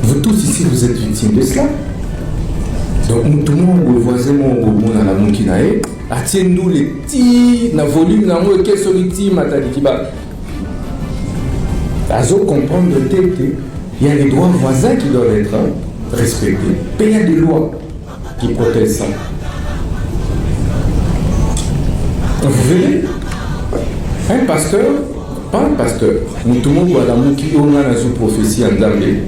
Vous tous ici, vous êtes victimes de cela. Donc, tout le monde, vous voyez mon dans la monkinae, attendez-nous les petits, dans le volume, dans le quai solitaire, matadikiba. Azo comprendre de tel que il y a les droits voisins qui doivent être respectés. Mais il y a des lois qui protègent ça. Vous verrez, un pasteur, pas un pasteur, tout le monde voit la mouki, on a une prophétie en Zambie.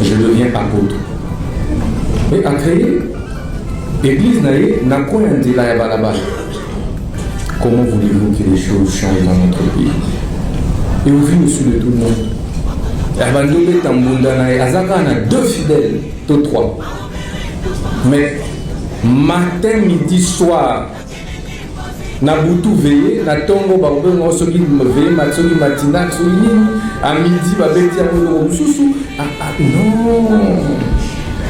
Je deviens apôtre. Et à créer l'église n'a quoi un délai là-bas. Comment voulez-vous que les choses changent dans notre pays? Et vous vivez au-dessus de tout le monde. Abandonné Tambundana et Azaka a 2 fidèles, 3. Mais matin, midi, soir, Nabutu veillé, Natongo Babon, Sogi veillé, Matsogi Matina, à midi, Babeti Amono Soussou. Non!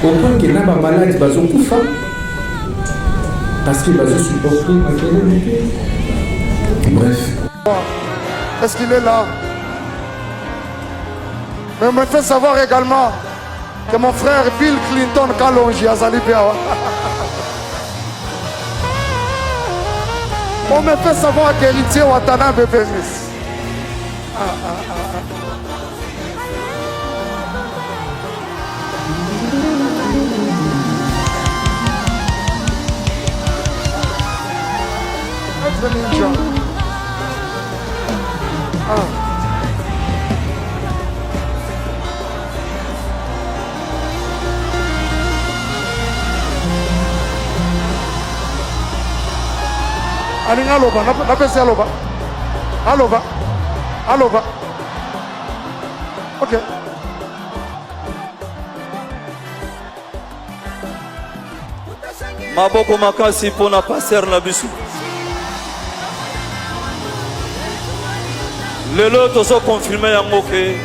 Au point que n'a pas malade, Bazo Koufa. Parce qu'il va se supporter. Bref. Est-ce qu'il est là? Mais on me fait savoir également que mon frère Bill Clinton Kalonji a Zalipéa. On me fait savoir qu'héritier Watanabe Bénis. Ninja. Allez, aloba, n'appelle aloba. Aloba. Aloba. Ok. Maboko makasi pona passer na bisu. Lelo tozo confirmé yango ke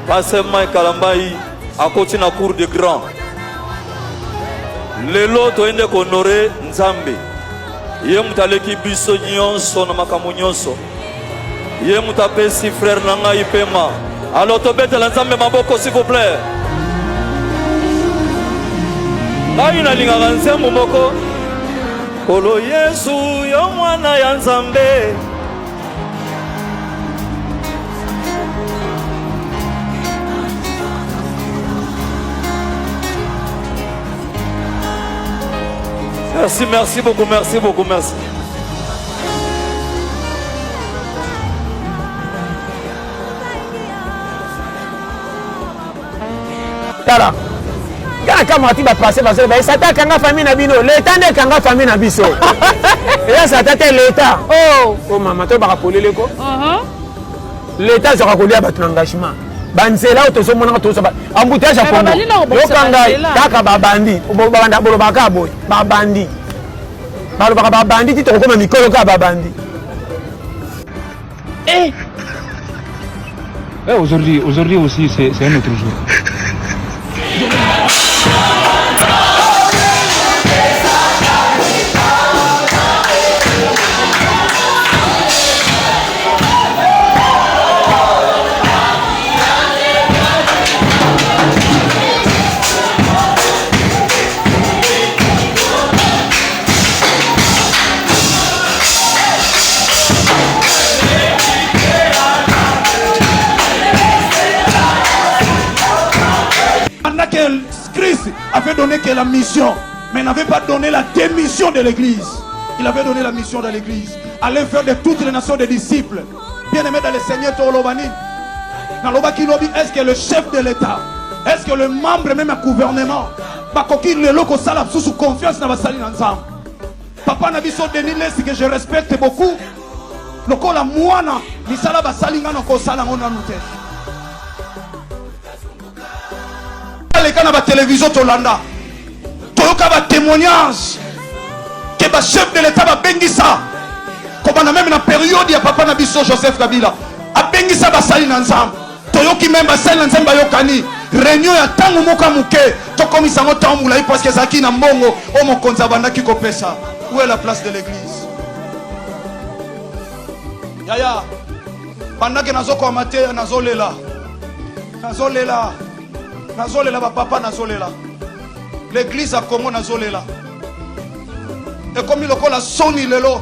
passer Mike Kalambai a koti na cour de grand. Lelo to ende ko honorer Nzambe. Ye mutaleki biso nyonso na makambo nyonso. Ye mutapesi frère nanga ipema. Alors to betela Nzambe maboko s'il vous plaît. Ngai na linga nzembo moko. Kolo Yesu yo mwana ya Nzambe. Merci, merci beaucoup, merci beaucoup, merci. Tala. Quand Mati va passer, ça t'a kanga famille nabino, l'état n'est kanga famille nabiso. Et là, ça t'a l'état. Oh, maman, tu vas rappeler le quoi? L'état sera collé à votre engagement. Banzela ou tozo mona tozo ba embouteillage à Congo yo kangai kaka babandi babanda bolobaka boy babandi balobaka babandi ti tokoma mikolo ka babandi aujourd'hui aussi c'est un autre jour. Christ avait donné que la mission, mais n'avait pas donné la démission de l'église. Il avait donné la mission de l'église. Aller faire de toutes les nations des disciples. Bien aimé dans le Seigneur Tolobani. Est-ce que le chef de l'État, est-ce que le membre même du gouvernement, sous confiance dans la salle ensemble. Papa n'a vu son Denis Lessi que je respecte beaucoup. Le col à moana, misala basalinga no kosala ngona nute. Les canaux de télévision Tolanda, Toyoka va témoignage que le chef de l'État va bengisa, comme on a même la période il y a papa Nabiso Joseph Kabila, a bengisa basali ensemble. Toyoki même basali ensemble bayokani. réunion ya tango moka muke tokomisa ngo tango mulayi parce que zaki na mbongo o mokonzi abandaki kopesa. Où est la place de l'église? Yaya pendant que nazoko amate nazolela ba papa nazolela l'église a Congo nazolela et comme il lokola soni lelo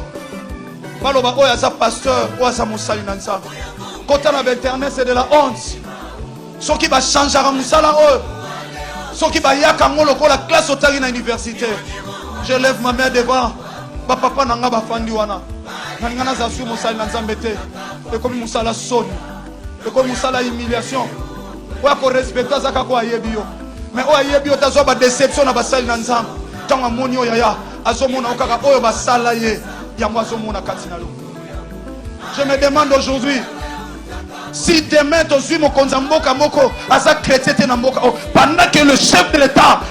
baloba oyo aza pasteur oyo aza mosali na nzambe kota na internet c'est de la honte soki bachangeaka mosala oyo soki bayaka ngo lokola classe otali na université. Je lève ma main devant bapapa na nga bafandi wana nalinga naza su mosali na nzambe te ekomi mosala soni ekomi mosala humiliation oyo akorespecte azaka ko ayebi yo mais oyo ayebi yo tazwa badéception na basali na nzambe ntango amoni oyo yaya azomona okaka oyo basala ye yango azomona kati na lo. Je me demande aujourd'hui si demain tozwi mokonzi ya mboka moko aza chrétien te na mboka pendant que le chef de l'État,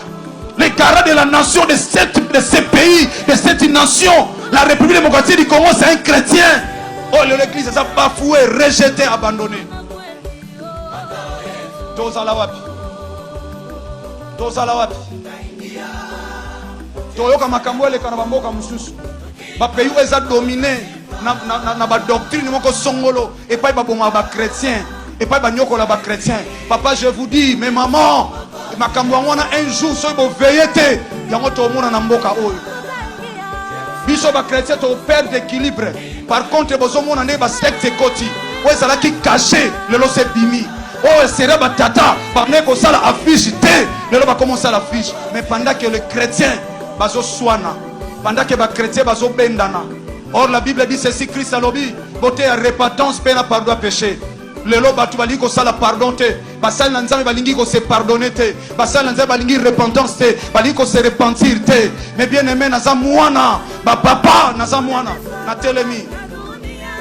les garants de la nation de ces pays, de cette nation, la République démocratique du Congo, c'est un chrétien. Oh, l'église a bafoué, rejeté, abandonné. Dozala wapi. Toyoka makambo eleka na bamboka mususu. Ba pays où eza dominé na ba doctrine moko songolo et pas ba bonga ba chrétien et pas ba nyokola ba chrétien. Papa, je vous dis, mes mamans, makambo wana un jour so bo veillete yango to mona na mboka oyo. Biso ba chrétien to perdre d'équilibre. Par contre bozo mona ne ba secte koti. O ezala ki caché le lo se bimi. Oh, c'est ba tata, ba ne ko sala affiche te, le lo ba commencer l'affiche. Mais pendant que le chrétien bazo soana, pendant que ba chrétien bazo bendana. Or la Bible dit ceci, Christ a lobi, beauté à repentance, peine à pardon à péché. Le lo batu balingi ko sala pardon te, basal na nzambe balingi ko se pardonner te, basal na nzambe balingi repentance te, balingi ko se repentir te. Mais bien aimé naza mwana, ba papa naza mwana, na telemi.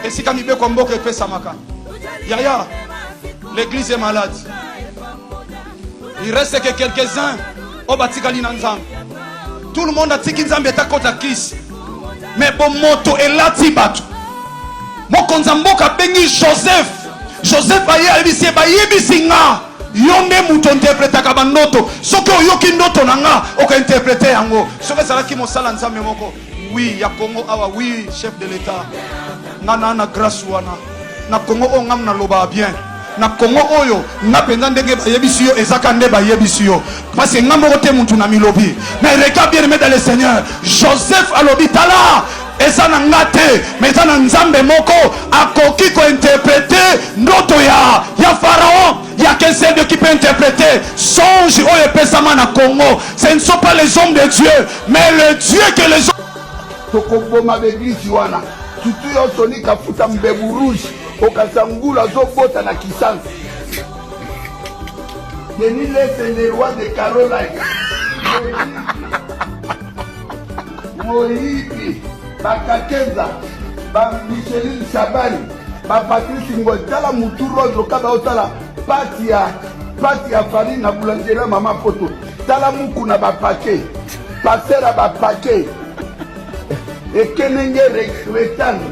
Et si kami be kombo ke pesa maka. Yaya, l'église est malade. Il reste que quelques-uns au batikali na nzambe. Tout le monde a tiki nzambe ta kota kis. Mais bon moto et lati batu. Mokonza mboka bengi Joseph aye alibisi ba yebisinga. Yonde muto interpretaka ba ndoto. Soki oyoki ndoto nanga oka interpréter yango. Soki salaki mosala nzambe moko. Oui, ya Congo awa oui, chef de l'État. Ngana na grâce wana. Na Congo o ngam na loba bien. Na Congo oyo na penza ndenge ba yebisi yo ezaka nde ba yebisi yo. Parce que ngam ko te mutu na milobi. Mais regarde bien aimé dans le Seigneur. Joseph alobi tala eza na ngate mais eza na nzambe moko akoki ko interpréter ndoto ya Pharaon. Il y a qu'un seul Dieu qui peut interpréter songe oyo pesama na Congo. Ce ne sont pas les hommes de Dieu mais le Dieu que les hommes tokoboma l'église wana tutu yo toni kafuta mbebu rouge okasangula zobota na kisansi Denis le roi de Caroline Moïbi Bakakeza Micheline Chabani Patrice Ngotala Moutou Rose Lokaba Otala Patia farine na boulangerie Mama Poto Tala Moukou na bapake Pasera bapake Ekenenge rectangle.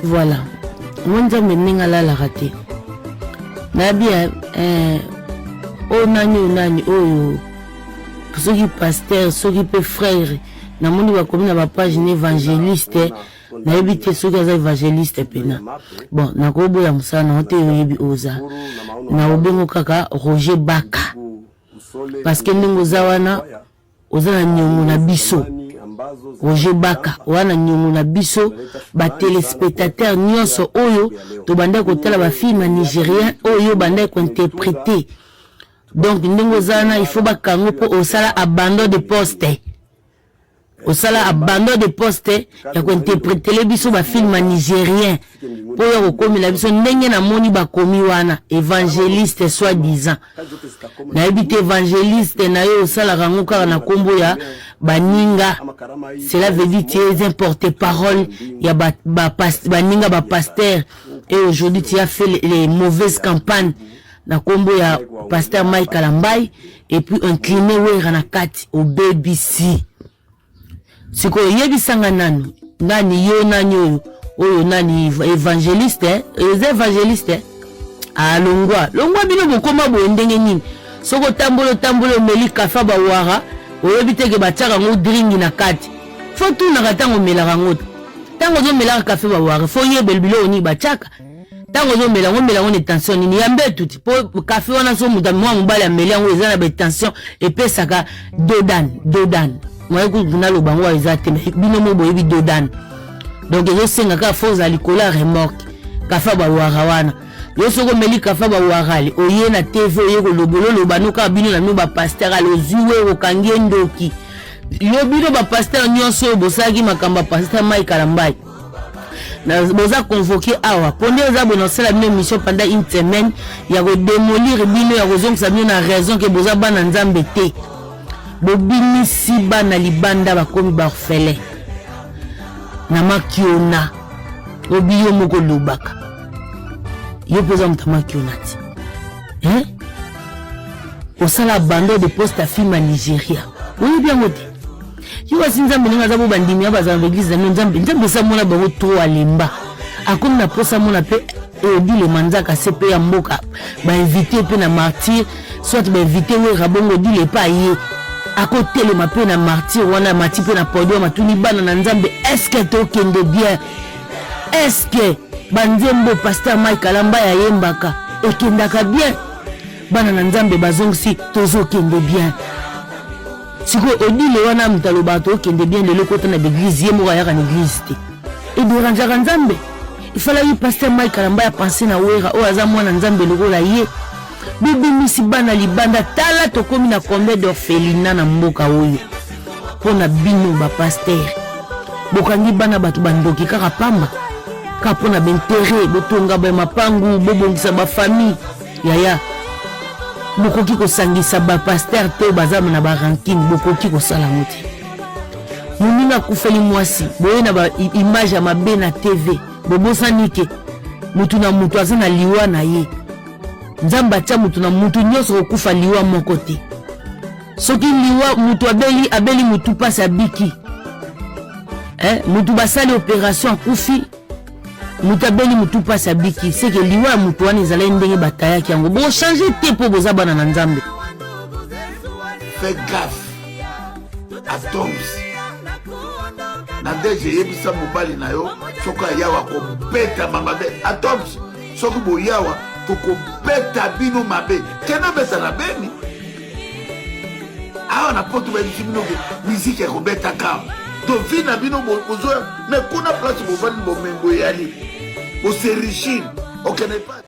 Voilà. Mon Dieu me ninga la raté. Nabia nani oh ceux qui pasteur ceux qui peut frère na moni ba komi na ba page évangéliste na ebité ceux qui sont évangéliste pena. Bon na ko boya musana na hote yebi oza. Na obengo kaka Roger Baka. Parce que ndingo zawana oza na nyongo na biso. Roger Baka wana nyongo na biso ba téléspectateurs nyonso oyo to banda ko tala ba film nigérien oyo banda ko interpréter. Donc ndingo zana il faut ba kango po osala abandon de poste. Osala abandon de poste ya ko interpréter les biso ba film nigérien po ya ko komi la biso ndenge na moni ba komi wana évangéliste soi-disant. Na ebité évangéliste na yo osala kango kaka na kombo ya baninga, cela veut dire tu es un porte-parole, il y a baninga ba pasteur et aujourd'hui tu as fait les mauvaises campagnes na kombo ya pasteur Mike Alambai et puis incliné wera na kati au BBC. Siko yebisanga nanu nani yo nani oyo nani évangéliste les évangélistes longwa bino bokoma boye ndenge nini soko tambolo omeli kafa bawara oyebi teke batiaka ngo dringi na kati fo tunaka ntango omelaka ngo ntango ozomelaka kafe bawara fo yebela biloko nini batiaka ntango ozomela ngo ne tension nini yambe tuti po kafe wana so muta mwa mobali ameli yango eza na betension epesaka dodan mwaye kuna loba ngo eza te bino mo boyebi dodan donc ezosengaka fo ozala likolo ya remorke kafa bawara wana yo soko meli kafa bawarali oye na TV oye koloboloba noka bino na bino bapaster ale oziwe okangi ndoki yo bino bapaster nyonso bosaki makamba pasteur Mike Kalambai na boza convoqué awa pondé oza bonosela bino mission pendant une semaine ya ko démolir bino ya kozongisa bino na raison que boza bana nzambe te bobimisi bana libanda bakomi barfele na makiona obiyo moko lobaka yo poza mutamaki onati osala bando de poste à film à Nigeria oui bien moté yo wasinza mbenga za bo bandimi abaza na église na nzambe sa mona bango to alemba akomi na posa mona pe odi le manzaka sepe ya mboka ba invité pe na martyr soit ba invité we rabongo di le pa ye akotele ma pe na martyr wana mati pe na podium matuni bana na nzambe est-ce que to kende bien est-ce que banzembo pasteur Mike Kalamba ya yembaka ekendaka bien bana na nzambe bazongisi tozokende bien siko odile wana mutaloba tokende bien lelo kota na l'église ye moko ayaka na église te ederanjaka nzambe ifala yi pasteur Mike Kalamba ya pense na wera oyo aza mwana nzambe lokola ye bibimisi bana libanda tala tokomi na combien d'orphelinat na mboka oyo mpona bino bapaster bokangi bana bato bandoki kaka pamba kapona bentere botonga ba mapangu bobongisa ba famille yaya bokoki kosangisa ba pasteur te bazama na ba ranking bokoki kosala moti muninga kufeli mwasi boye na ba image ya mabe na TV bobosanike mutu na mutu azana liwa na ye nzamba tia mutu na mutu nyonso kokufa liwa moko te soki liwa mutu abeli mutu pasi abiki mutu basali opération akufi mutabeli mutu pasi abiki c'est que liwa mutu wana ezala ndenge batayaki yango bo changer te po boza bana na nzambe. Fais gaffe à Toms na deje yebisa mobali na yo soko yawa ko beta mamabe a Toms soko bo yawa to ko beta bino mabe kena beta na beni awa na poto ba bino musique ko beta ka to vina bino bozo mais kuna place bo vani bo mengo yali. Au Sérigine, au Canada.